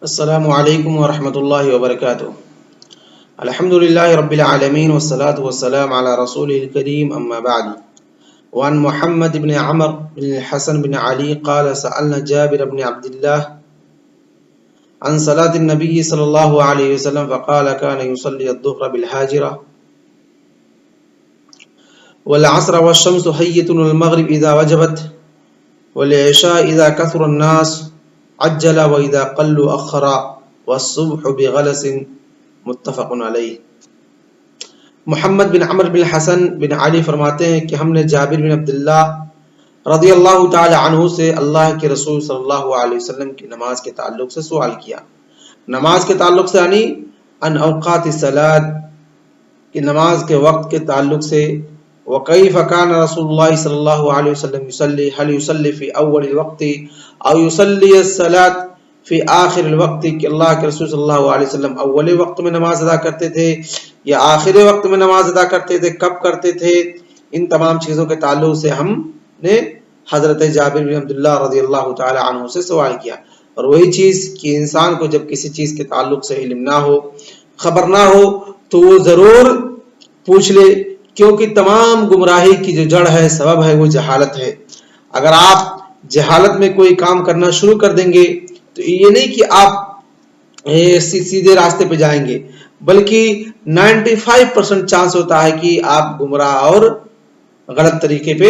السلام علیکم ورحمۃ اللہ وبرکاتہ۔ الحمد للہ رب العالمین والصلاة والسلام علی رسول الکریم اما بعد۔ وعن محمد بن عمر بن الحسن بن علی قال سألنا جابر بن عبد الله عن صلاة النبي صلی اللہ علیہ وسلم فقال كان يصلي الظهر بالحاجرة والعصر والشمس حية والمغرب إذا وجبت والعشاء إذا كثر الناس عجل وإذا قلوا أخر والصبح بغلس متفق علیہ۔ محمد بن عمر بن حسن بن علی فرماتے ہیں کہ ہم نے جابر بن عبداللہ رضی اللہ تعالی عنہ سے اللہ کے رسول صلی اللہ علیہ وسلم کی نماز کے تعلق سے سوال کیا۔ نماز کے تعلق سے یعنی ان اوقات الصلاۃ کی نماز کے وقت کے تعلق سے، وکیف کان رسول اللہ صلی اللہ علیہ وسلم یصلی هل یصلی فی اول الوقت او یصلی الصلاۃ فی آخر الوقت، کہ اللہ کے رسول صلی اللہ علیہ وسلم اول وقت میں نماز ادا کرتے تھے یا آخر وقت میں نماز ادا کرتے تھے، کب کرتے تھے۔ ان تمام چیزوں کے تعلق سے ہم نے حضرت جابر بن عبداللہ رضی اللہ تعالی عنہ سے سوال کیا۔ اور وہی چیز کہ انسان کو جب کسی چیز کے تعلق سے علم نہ ہو، خبر نہ ہو، تو وہ ضرور پوچھ لے، کیونکہ تمام گمراہی کی جو جڑ ہے، سبب ہے، وہ جہالت ہے۔ اگر آپ جہالت میں کوئی کام کرنا شروع کر دیں گے تو یہ نہیں کہ آپ سیدھے راستے پہ جائیں گے، بلکہ 95% چانس ہوتا ہے کہ آپ گمراہ اور غلط طریقے پہ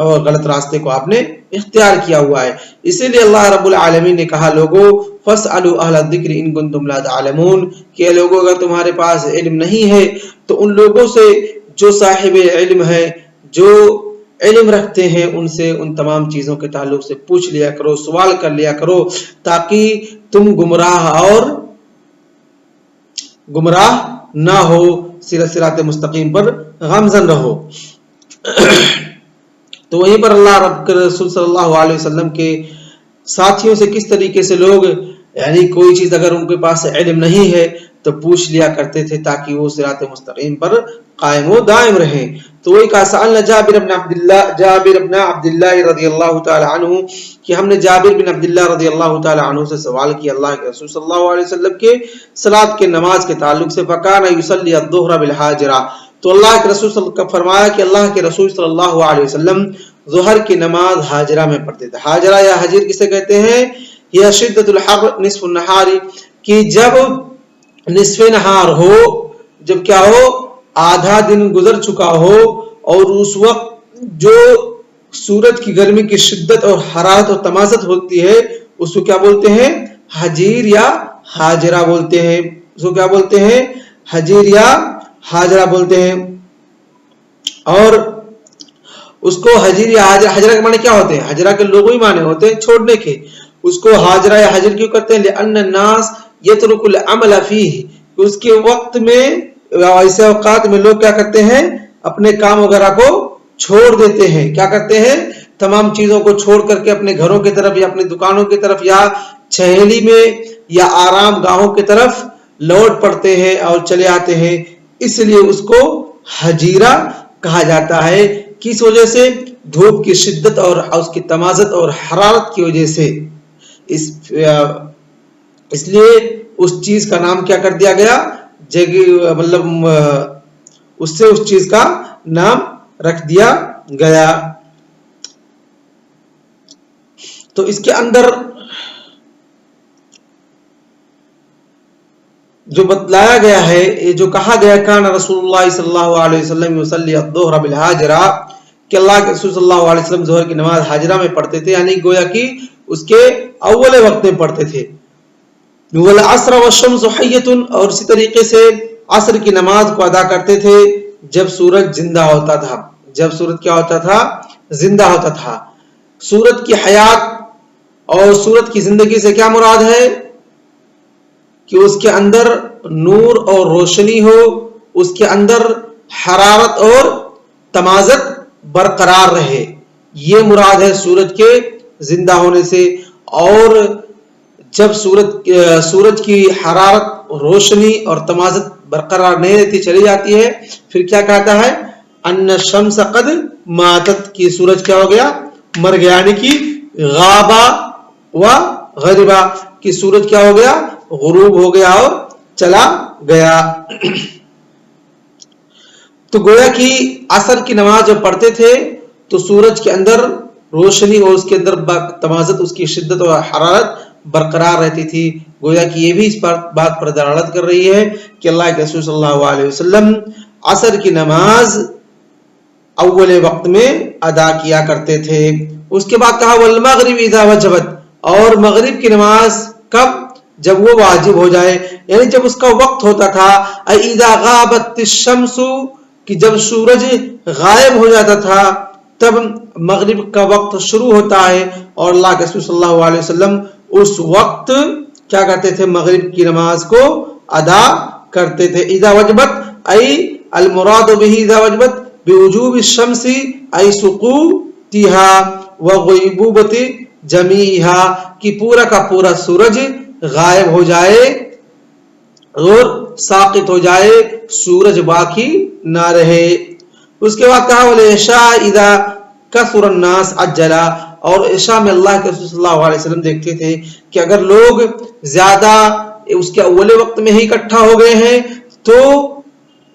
اور غلط راستے کو آپ نے اختیار کیا ہوا ہے۔ اسی لیے اللہ رب العالمین نے کہا، لوگو فاسألوا اہل الذکر ان کنتم لا تعلمون، کہ لوگوں اگر تمہارے پاس علم نہیں ہے تو ان لوگوں سے جو صاحب علم ہے، جو علم رکھتے ہیں، ان سے ان تمام چیزوں کے تعلق سے پوچھ لیا کرو، سوال کر لیا کرو، تاکہ تم گمراہ نہ ہو، صراط مستقیم پر گامزن رہو۔ تو وہیں پر اللہ رب کے رسول صلی اللہ علیہ وسلم کے ساتھیوں سے کس طریقے سے لوگ یعنی کوئی چیز اگر ان کے پاس علم نہیں ہے تو پوچھ لیا کرتے تھے، تاکہ وہ صراط مستقیم پر قائم و دائم رہیں۔ تو وہی کہا سألنا جابر بن عبداللہ رضی اللہ تعالی عنہ، کہ ہم نے جابر بن عبداللہ رضی اللہ تعالی عنہ سے سوال کیا اللہ کے رسول صلی اللہ علیہ وسلم کے صلاۃ کے نماز کے تعلق سے، فکان یصلی الظہر بالحاجرہ، تو اللہ کے رسول صلی اللہ علیہ وسلم فرمایا کہ اللہ کے رسول صلی اللہ علیہ وسلم ظہر کی نماز حاجرہ میں پڑھتے تھے۔ حاجرہ یا حجر کسے کہتے ہیں؟ یہ شدت الحر نصف النہار، کہ جب نصف نہار ہو، جب کیا ہو، آدھا دن گزر چکا ہو، اور اس وقت جو سورج کی گرمی کی شدت اور حرارت اور تمازت ہوتی ہے، اس کو کیا بولتے ہیں؟ حجیر یا حاجرہ بولتے ہیں۔ اس کو کیا بولتے ہیں؟ حجیر یا حاجرہ بولتے ہیں۔ اور اس کو حجیر یا حجرہ کے معنی کیا ہوتے ہیں؟ حجرہ کے لغوی معنی ہوتے ہیں چھوڑنے کے۔ اس کو حاجرہ یا حجر کیوں کرتے ہیں؟ لأن الناس يترك العمل فيه، اس کے وقت میں ایسے اوقات میں لوگ کیا کرتے ہیں؟ اپنے کام وغیرہ کو چھوڑ دیتے ہیں۔ کیا کرتے ہیں؟ تمام چیزوں کو چھوڑ کر کے اپنے گھروں کی طرف یا اپنی دکانوں کی طرف یا چھیلی میں یا آرام گاہوں کی طرف لوٹ پڑتے ہیں اور چلے آتے ہیں۔ اس لیے اس کو حجیرہ کہا جاتا ہے۔ کس وجہ سے؟ دھوپ کی شدت اور اس کی تمازت اور حرارت کی وجہ سے۔ اس لیے اس چیز کا نام کیا کر دیا گیا؟ مطلب اس سے اس چیز کا نام رکھ دیا گیا۔ تو اس کے اندر جو بتلایا گیا ہے، یہ جو کہا گیا کان رسول اللہ صلی اللہ علیہ وسلم یصلی الظہر بالحاجرہ، کہ اللہ کے رسول صلی اللہ علیہ وسلم ظہر کی نماز حاجرہ میں پڑھتے تھے، یعنی گویا کہ اس کے اول وقت میں پڑھتے تھے۔ والعصر والشمس حیۃ، اور اسی طریقے سے عصر کی نماز کو ادا کرتے تھے جب سورج زندہ ہوتا تھا۔ جب سورج کیا ہوتا تھا؟ زندہ ہوتا تھا۔ سورج کی حیات اور سورج کی زندگی سے کیا مراد ہے؟ کہ اس کے اندر نور اور روشنی ہو، اس کے اندر حرارت اور تمازت برقرار رہے، یہ مراد ہے سورج کے زندہ ہونے سے۔ اور جب سورج کی حرارت، روشنی اور تمازت برقرار نہیں رہتی، چلی جاتی ہے، پھر کیا کہتا ہے؟ ان الشمس قد ماتت، کی سورج کیا ہو گیا؟ مر گیا، یعنی کہ غابا و غربا، کہ سورج کیا ہو گیا؟ غروب ہو گیا اور چلا گیا۔ تو گویا کہ عصر کی نماز جب پڑھتے تھے تو سورج کے اندر روشنی اور اس کے اندر تمازت، اس کی شدت اور حرارت برقرار رہتی تھی۔ گویا کہ یہ بھی اس بات پر دلالت کر رہی ہے کہ اللہ کے رسول صلی اللہ علیہ وسلم عصر کی نماز اول وقت میں ادا کیا کرتے تھے۔ اس کے بعد کہا والمغرب اذا وجبت، اور مغرب کی نماز کب؟ جب وہ واجب ہو جائے، یعنی جب اس کا وقت ہوتا تھا۔ اذا غابت الشمس، کہ جب سورج غائب ہو جاتا تھا تب مغرب کا وقت شروع ہوتا ہے، اور اللہ کے رسول صلی اللہ علیہ وسلم اس وقت کیا کرتے تھے؟ مغرب کی نماز کو ادا کرتے تھے۔ اذا وجبت ای المراد به اذا وجبت بوجوب الشمس ای سقوطها وغیبوبت جمیعها، کہ پورا کا پورا سورج غائب ہو جائے اور ساقط ہو جائے، سورج باقی نہ رہے۔ اس کے بعد کہا والعشاء اذا کثر الناس عجلا، اور عشاء میں اللہ کے رسول صلی اللہ علیہ وسلم دیکھتے تھے کہ اگر لوگ زیادہ اس کے اول وقت میں ہی اکٹھا ہو گئے ہیں تو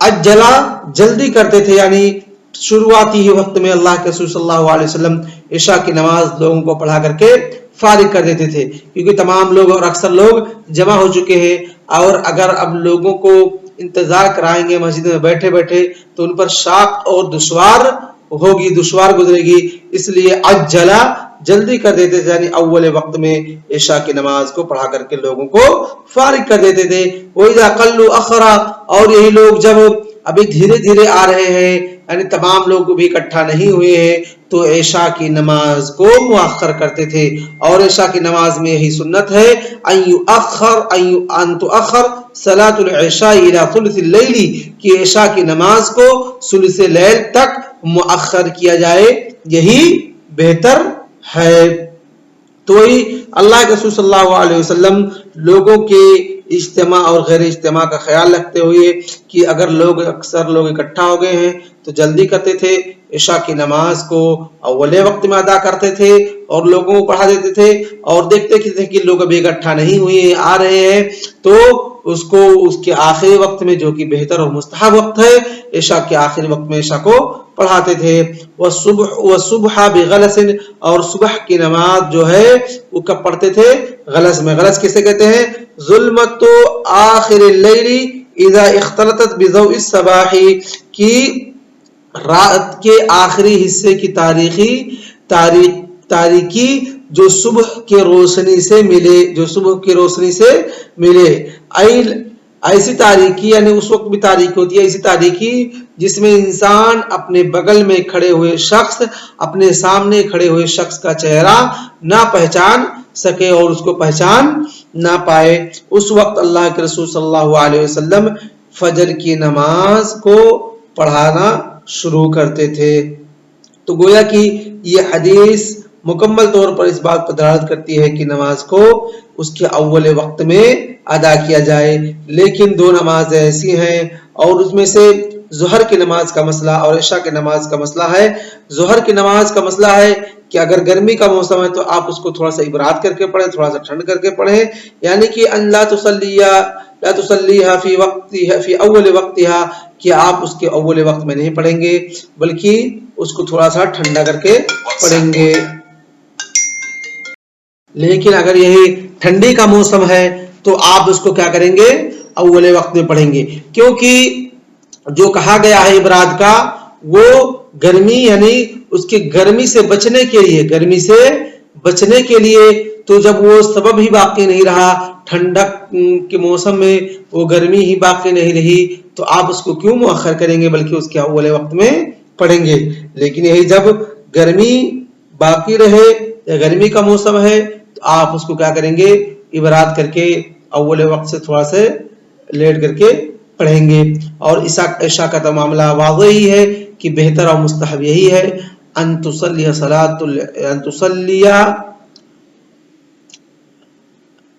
عجلا، جلدی کرتے تھے، یعنی شروعاتی ہی وقت میں اللہ کے رسول صلی اللہ علیہ وسلم عشاء کی نماز لوگوں کو پڑھا کر کے فارغ کر دیتے تھے، کیونکہ تمام لوگ اور اکثر لوگ جمع ہو چکے ہیں، اور اگر اب لوگوں کو انتظار کرائیں گے مسجد میں بیٹھے بیٹھے تو ان پر شاق اور دشوار گزرے گی، اس لیے عجلا، جلدی کر دیتے تھے، یعنی اول وقت میں عشاء کی نماز کو پڑھا کر کے لوگوں کو فارغ کر دیتے تھے۔ وَإِذَا قَلُّوا أَخَرَا، اور یہی لوگ جب ابھی دھیرے دھیرے آ رہے ہیں، یعنی تمام لوگ بھی اکٹھا نہیں ہوئے ہیں، تو عشاء کی نماز کو مؤخر کرتے تھے۔ اور عشاء کی نماز میں یہی سنت ہے ان تؤخر صلاۃ العشاء الى ثلث اللیل، کہ عشاء کی نماز کو ثلث لیل تک مؤخر کیا جائے، یہی بہتر ہے۔ تو اللہ کے رسول صلی اللہ علیہ وسلم لوگوں کے اجتماع اور غیر اجتماع کا خیال رکھتے ہوئے کہ اگر اکثر لوگ اکٹھا ہو گئے ہیں تو جلدی کرتے تھے، عشاء کی نماز کو اول وقت میں ادا کرتے تھے اور لوگوں کو پڑھا دیتے تھے، اور دیکھتے تھے کہ لوگ ابھی اکٹھا نہیں ہوئے آ رہے ہیں تو اس کے آخری وقت میں، جو کہ بہتر اور مستحب وقت ہے، عشاء کے آخری وقت میں عشاء کو پڑھاتے تھے۔ وصبح بغلس، اور صبح کی نماز جو ہے وہ کب پڑھتے تھے؟ غلس میں۔ غلس کسے کہتے ہیں؟ ظلمت آخر اللیل اذا اختلطت بضوء الصباح، کی رات کے آخری حصے کی تاریکی جو صبح کی روشنی سے ملے، ایسی تاریکی، یعنی اس وقت بھی تاریکی ہوتی ہے، ایسی تاریکی جس میں انسان اپنے بغل میں کھڑے ہوئے شخص، اپنے سامنے کھڑے ہوئے شخص کا چہرہ نہ پہچان سکے اور اس کو پہچان نہ پائے، اس وقت اللہ کے رسول صلی اللہ علیہ وسلم فجر کی نماز کو پڑھانا شروع کرتے تھے۔ تو گویا کہ یہ حدیث مکمل طور پر اس بات پر دلالت کرتی ہے کہ نماز کو اس کے اول وقت میں ادا کیا جائے، لیکن دو نمازیں ایسی ہیں، اور اس میں سے ظہر کی نماز کا مسئلہ اور عشاء کی نماز کا مسئلہ ہے۔ ظہر کی نماز کا مسئلہ ہے کہ اگر گرمی کا موسم ہے تو آپ اس کو تھوڑا سا ابراد کر کے پڑھیں، تھوڑا سا ٹھنڈ کر کے پڑھیں، یعنی کہ ان لا تصلیھا فی اول وقتھا، کہ آپ اس کے اول وقت میں نہیں پڑھیں گے بلکہ اس کو تھوڑا سا ٹھنڈا کر کے پڑھیں گے۔ لیکن اگر یہی ٹھنڈی کا موسم ہے تو آپ اس کو کیا کریں گے؟ اول وقت میں پڑھیں گے، کیونکہ جو کہا گیا ہے ابراد کا وہ گرمی، یعنی اس کی گرمی سے بچنے کے لیے، تو جب وہ سبب ہی باقی نہیں رہا، ٹھنڈک کے موسم میں وہ گرمی ہی باقی نہیں رہی، تو آپ اس کو کیوں مؤخر کریں گے بلکہ اس کے اول وقت میں پڑھیں گے۔ لیکن یہی جب گرمی باقی رہے یا گرمی کا موسم ہے تو آپ اس کو کیا کریں گے؟ ابراد کر کے اول وقت سے تھوڑا سے لیٹ کر کے پڑھیں گے۔ اور عشاء کا تو معاملہ واضح ہی ہے کہ بہتر اور مستحب یہی ہے ان تصلی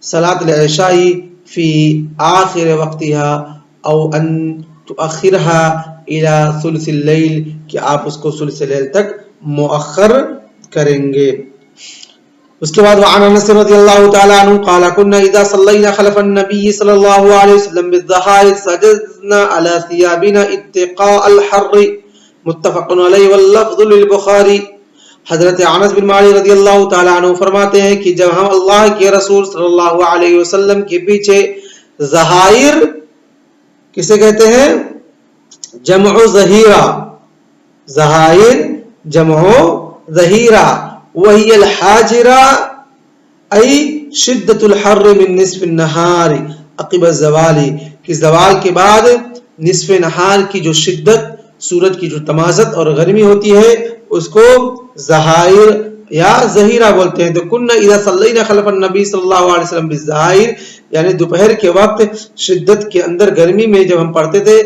صلاۃ العشاء فی آخر وقتها او ان تؤخرها الى ثلث اللیل، کہ آپ اس کو ثلث لیل تک مؤخر کریں گے۔ اس کے بعد وعن انس رضی اللہ تعالی عنہ قال كنا اذا صلينا خلف النبي صلی اللہ علیہ وسلم بالظهائر سجدنا على ثيابنا اتقاء الحر متفق علیہ واللفظ للبخاری. حضرت انس بن مالک رضی اللہ تعالی عنہ فرماتے ہیں کہ جب ہم اللہ کے رسول صلی اللہ علیہ وسلم کے پیچھے ظہائر کسے کہتے ہیں؟ جمع ظہیرہ. ظہائر جمع ظہیرہ وہی الحاجرہ ای شدت الحر من نصف النہار عقب الزوال، کہ زوال کے بعد نصف نہار کی جو شدت، سورج کی جو تمازت اور گرمی ہوتی ہے اس کو ظہائر یا ظہیرہ بولتے ہیں. تو کننا اذا صلینا خلف النبی صلی اللہ علیہ وسلم بالظہائر، یعنی دوپہر کے وقت شدت کے اندر گرمی میں جب ہم پڑھتے تھے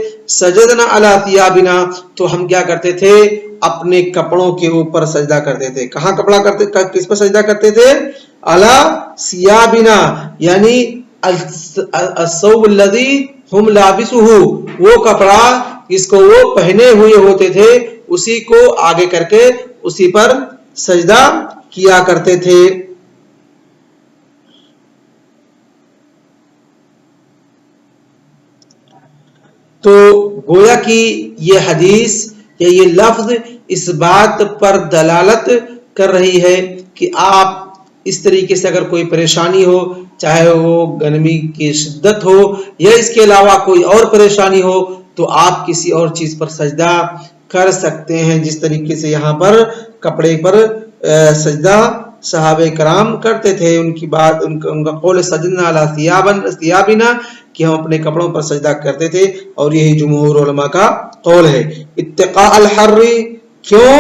سجدنا علی ثیابنا، تو ہم کیا کرتے تھے؟ اپنے کپڑوں کے اوپر سجدہ کرتے تھے. کہاں کپڑا کرتے، کس پر سجدہ کرتے تھے؟ علی ثیابنا، یعنی الثوب الذی ہم لابسہ، وہ کپڑا جس کو وہ پہنے ہوئے ہوتے تھے اسی کو آگے کر کے اسی پر سجدہ کیا کرتے تھے. تو گویا کہ یہ حدیث یا یہ لفظ اس بات پر دلالت کر رہی ہے کہ آپ اس طریقے سے اگر کوئی پریشانی ہو، چاہے وہ گرمی کی شدت ہو یا اس کے علاوہ کوئی اور پریشانی ہو، تو آپ کسی اور چیز پر سجدہ کر سکتے ہیں، جس طریقے سے یہاں پر کپڑے پر سجدہ صحابہ کرام کرتے تھے. ان کی بات، ان کا قول سجدنا علی ثیابنا، کہ ہم اپنے کپڑوں پر سجدہ کرتے تھے، اور یہی جمہور علماء کا قول ہے. اتقاء الحر، کیوں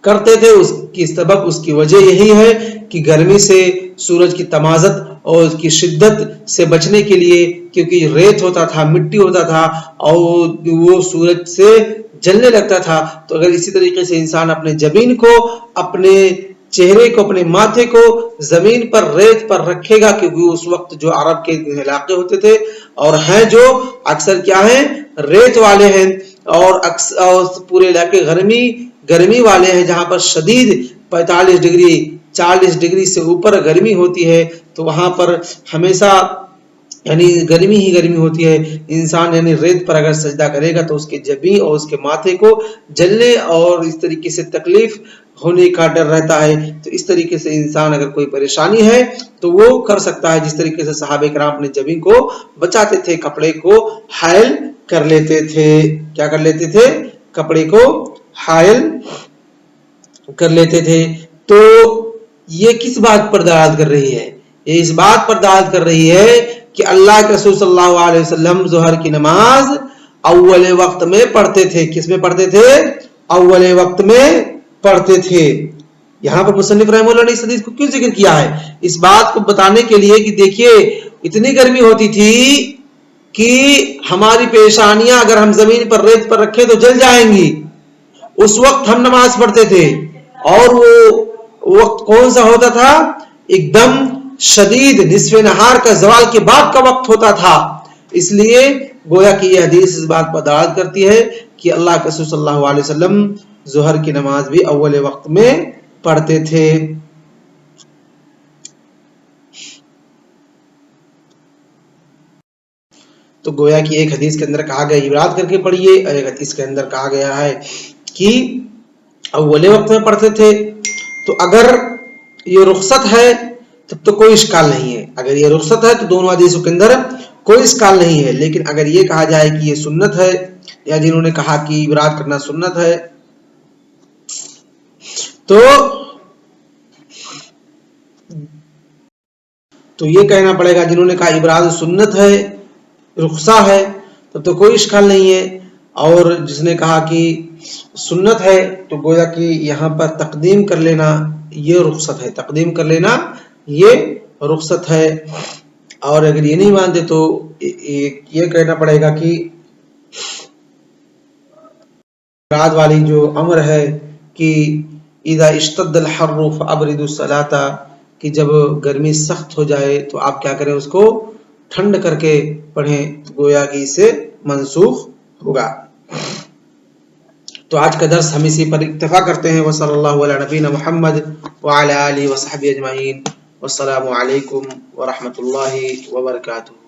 کرتے تھے؟ اس کی سبب، اس کی وجہ یہی ہے کہ گرمی سے، سورج کی تمازت اور اس کی شدت سے بچنے کے لیے، کیونکہ ریت ہوتا تھا، مٹی ہوتا تھا اور وہ سورج سے جلنے لگتا تھا. تو اگر اسی طریقے سے انسان اپنے جبین کو، اپنے چہرے کو، اپنے ماتھے کو زمین پر، ریت پر رکھے گا، کیونکہ اس وقت جو عرب کے علاقے ہوتے تھے اور ہیں جو اکثر کیا ہیں؟ ریت والے ہیں، اور پورے علاقے گرمی والے ہیں، جہاں پر شدید 45 ڈگری 40 ڈگری سے اوپر گرمی ہوتی ہے. تو وہاں پر ہمیشہ یعنی گرمی ہی گرمی ہوتی ہے. انسان یعنی ریت پر اگر سجدہ کرے گا تو اس کے جبین اور اس کے ماتھے کو جلنے اور اس طریقے سے تکلیف ہونے کا ڈر رہتا ہے. تو اس طریقے سے انسان اگر کوئی پریشانی ہے تو وہ کر سکتا ہے، جس طریقے سے صحابہ کرام اپنے جبین کو بچاتے تھے، کپڑے کو حائل کر لیتے تھے. کیا کر لیتے تھے؟ کپڑے کو حائل کر لیتے تھے. تو یہ کس بات پر دلالت کر رہی ہے؟ یہ اس بات پر دلالت کر رہی ہے کہ اللہ کے رسول صلی اللہ علیہ وسلم ظہر کی نماز اول وقت میں پڑھتے تھے. کس میں پڑھتے تھے؟ اول وقت میں پڑھتے تھے. یہاں پر مصنف رحمہ اللہ نے اس حدیث کو کیوں ذکر کیا ہے؟ اس بات کو بتانے کے لیے کہ دیکھیے اتنی گرمی ہوتی تھی کہ ہماری پیشانیاں اگر ہم زمین پر، ریت پر رکھیں تو جل جائیں گی. اس وقت ہم نماز پڑھتے تھے، اور وہ وقت کون سا ہوتا تھا؟ ایک دم شدید نصف نہار کا، زوال کے بعد کا وقت ہوتا تھا. اس لیے گویا کہ یہ حدیث اس بات پر دلالت کرتی ہے کہ اللہ کے رسول صلی اللہ علیہ وسلم ظہر کی نماز بھی اول وقت میں پڑھتے تھے. تو گویا کہ ایک حدیث کے اندر کہا گیا عبادت کر کے پڑھیے، اور ایک حدیث کے اندر کہا گیا ہے کہ اول وقت میں پڑھتے تھے. تو اگر یہ رخصت ہے تب تو کوئی اشکال نہیں ہے. اگر یہ رخصت ہے تو دونوں حدیثوں کے اندر کوئی اشکال نہیں ہے. لیکن اگر یہ کہا جائے کہ یہ سنت ہے، یا جنہوں نے کہا کہ عبادت کرنا سنت ہے، تو یہ کہنا پڑے گا، جنہوں نے کہا عبادت سنت ہے، رخصہ ہے، تب تو کوئی اشکال نہیں ہے. اور جس نے کہا کہ سنت ہے تو گویا کہ یہاں پر تقدیم کر لینا یہ رخصت ہے، تقدیم کر لینا یہ رخصت ہے. اور اگر یہ نہیں مانتے تو یہ کہنا پڑے گا کہ رات والی جو امر ہے کہ اذا اشتد الحر فابردوا الصلاۃ، کہ جب گرمی سخت ہو جائے تو آپ کیا کریں؟ اس کو ٹھنڈ کر کے پڑھیں. گویا کہ اسے منسوخ ہوگا. تو آج کا درس ہم اسی پر اکتفا کرتے ہیں. وصلی اللہ علی نبینا محمد وعلی آلہ وصحبہ اجمعین. والسلام علیکم ورحمۃ اللہ وبرکاتہ.